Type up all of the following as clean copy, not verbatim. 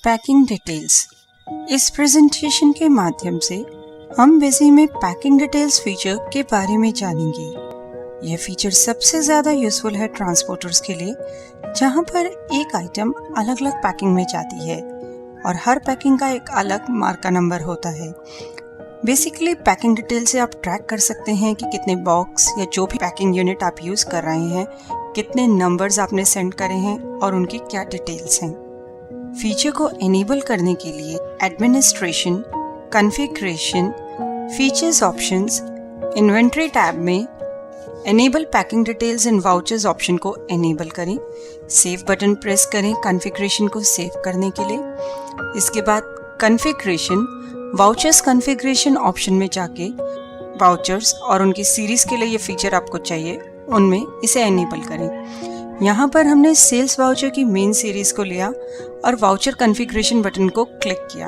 Packing details. इस presentation के माध्यम से हम बिजी में पैकिंग डिटेल्स फीचर के बारे में जानेंगे। यह फीचर सबसे ज़्यादा यूजफुल है ट्रांसपोर्टर्स के लिए, जहां पर एक आइटम अलग अलग पैकिंग में जाती है और हर पैकिंग का एक अलग मार्का नंबर होता है। बेसिकली पैकिंग डिटेल से आप ट्रैक कर सकते हैं कि कितने बॉक्स या जो भी पैकिंग यूनिट आप यूज़ कर रहे हैं, कितने नंबर्स आपने सेंड करे हैं और उनकी क्या डिटेल्स हैं। फीचर को एनेबल करने के लिए administration, configuration, features options, inventory tab में enable packing details and vouchers option को एनेबल करें। सेव बटन प्रेस करें कॉन्फ़िगरेशन को सेव करने के लिए। इसके बाद कॉन्फ़िगरेशन, वाउचर्स कॉन्फ़िगरेशन ऑप्शन में जाके वाउचर्स और उनकी सीरीज़ के लिए ये फीचर आपको चाहिए, उनमें इसे एनेबल करें। यहाँ पर हमने सेल्स वाउचर की मेन सीरीज़ को लिया और वाउचर कॉन्फ़िगरेशन बटन को क्लिक किया।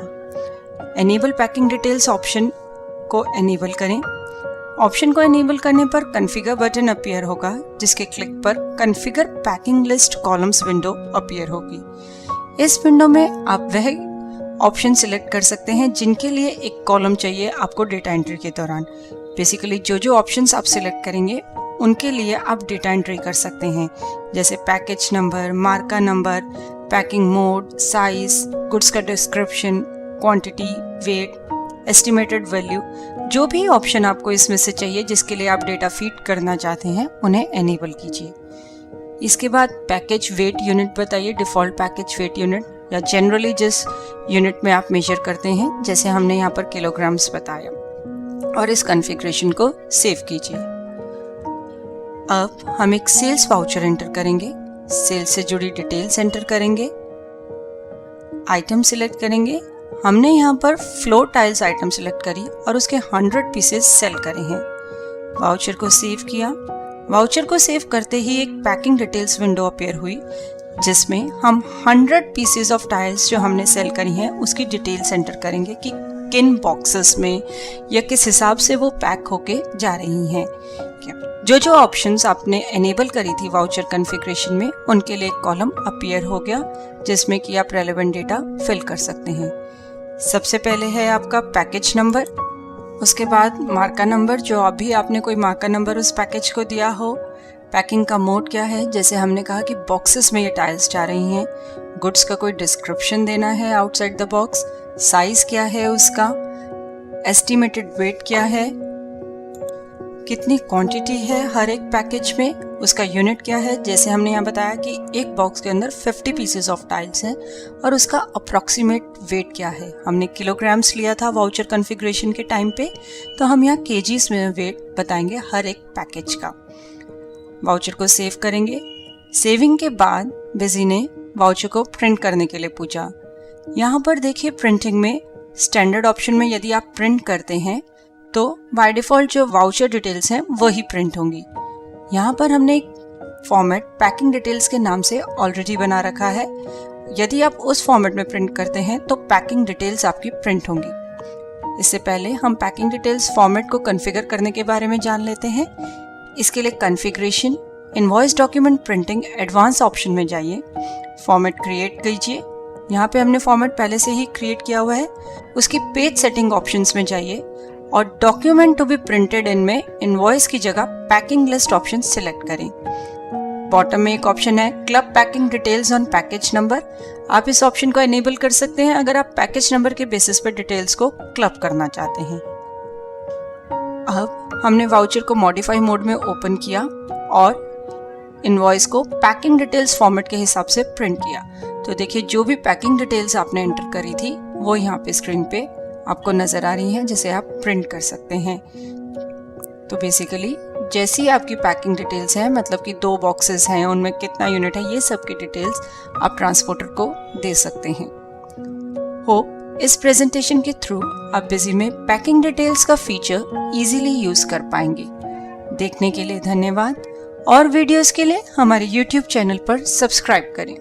एनेबल पैकिंग डिटेल्स ऑप्शन को एनेबल करें। ऑप्शन को एनेबल करने पर कॉन्फ़िगर बटन अपीयर होगा, जिसके क्लिक पर configure packing list columns window appear होगी। इस विंडो में आप वह ऑप्शन सिलेक्ट कर सकते हैं जिनके लिए एक कॉलम चाहिए आपको डेटा एंट्री के दौरान। बेसिकली जो ऑप्शंस आप सिलेक्ट करेंगे उनके लिए आप डेटा एंट्री कर सकते हैं, जैसे पैकेज नंबर, मार्का number, packing mode, size, goods का description, quantity, weight, estimated value. जो भी ऑप्शन आपको इसमें से चाहिए जिसके लिए आप डेटा फीड करना चाहते हैं, उन्हें एनेबल कीजिए। इसके बाद पैकेज वेट यूनिट बताइए, डिफ़ॉल्ट पैकेज वेट यूनिट या जनरली जिस यूनिट में आप मेजर करते हैं, जैसे हमने यहाँ पर किलोग्राम्स बताया, और इस कॉन्फ़िगरेशन को सेव कीजिए। अब हम एक सेल्स वाउचर एंटर करेंगे। सेल्स से जुड़ी डिटेल्स एंटर करेंगे, आइटम सिलेक्ट करेंगे। हमने यहाँ पर फ्लोर टाइल्स आइटम सिलेक्ट करी और उसके 100 पीसेस सेल करे हैं। वाउचर को सेव किया। वाउचर को सेव करते ही एक पैकिंग डिटेल्स विंडो अपीयर हुई, जिसमें हम 100 पीसेस ऑफ टाइल्स जो हमने सेल करी हैं उसकी डिटेल्स एंटर करेंगे कि किन बॉक्सेस में या किस हिसाब से वो पैक होके जा रही हैं। जो ऑप्शंस आपने एनेबल करी थी वाउचर कॉन्फ़िगरेशन में, उनके लिए एक कॉलम अपीयर हो गया जिसमें कि आप रेलेवेंट डेटा फिल कर सकते हैं। सबसे पहले है आपका पैकेज नंबर, उसके बाद मार्का नंबर, जो अभी आपने कोई मार्का नंबर उस पैकेज को दिया हो। पैकिंग का मोड क्या है, जैसे हमने कहा कि बॉक्सेस में ये टाइल्स जा रही हैं। गुड्स का कोई डिस्क्रिप्शन देना है आउटसाइड द बॉक्स। साइज क्या है उसका, एस्टिमेटेड वेट क्या है, कितनी क्वांटिटी है हर एक पैकेज में, उसका यूनिट क्या है। जैसे हमने यहाँ बताया कि एक बॉक्स के अंदर 50 पीसेस ऑफ टाइल्स हैं और उसका अप्रॉक्सीमेट वेट क्या है। हमने किलोग्राम्स लिया था वाउचर कॉन्फ़िगरेशन के टाइम पे, तो हम यहाँ केजीस में वेट बताएंगे हर एक पैकेज का। वाउचर को सेव करेंगे। सेविंग के बाद बिजी ने वाउचर को प्रिंट करने के लिए पूछा। यहाँ पर देखिए प्रिंटिंग में स्टैंडर्ड ऑप्शन में यदि आप प्रिंट करते हैं तो बाय डिफ़ॉल्ट जो वाउचर डिटेल्स हैं वही प्रिंट होंगी। यहाँ पर हमने एक फॉर्मेट पैकिंग डिटेल्स के नाम से ऑलरेडी बना रखा है। यदि आप उस फॉर्मेट में प्रिंट करते हैं तो पैकिंग डिटेल्स आपकी प्रिंट होंगी। इससे पहले हम पैकिंग डिटेल्स फॉर्मेट को कॉन्फ़िगर करने के बारे में जान लेते हैं। इसके लिए configuration, invoice document printing advance option में जाइए, फॉर्मेट क्रिएट कीजिए। यहाँ पे हमने फॉर्मेट पहले से ही क्रिएट किया हुआ है। उसकी पेज सेटिंग ऑप्शंस में जाइए और document to be printed in में इनवॉइस की जगह पैकिंग लिस्ट ऑप्शन सिलेक्ट करें। बॉटम में एक ऑप्शन है club packing details on package number. आप इस ऑप्शन को एनेबल कर सकते हैं अगर आप पैकेज नंबर के बेसिस पर डिटेल्स को क्लब करना चाहते हैं। अब हमने वाउचर को मॉडिफाई मोड में ओपन किया और इनवॉइस को पैकिंग डिटेल्स फॉर्मेट के हिसाब से प्रिंट किया। तो देखिए जो भी पैकिंग डिटेल्स आपने एंटर करी थी वो यहाँ पे स्क्रीन पे आपको नज़र आ रही हैं, जिसे आप प्रिंट कर सकते हैं। तो बेसिकली जैसी आपकी पैकिंग डिटेल्स हैं, मतलब कि 2 बॉक्सेस हैं, उनमें कितना यूनिट है, ये सब की डिटेल्स आप ट्रांसपोर्टर को दे सकते हैं। होप इस प्रेजेंटेशन के थ्रू आप बिजी में पैकिंग डिटेल्स का फीचर इजीली यूज़ कर पाएंगे। देखने के लिए धन्यवाद और वीडियोस के लिए हमारे YouTube चैनल पर सब्सक्राइब करें।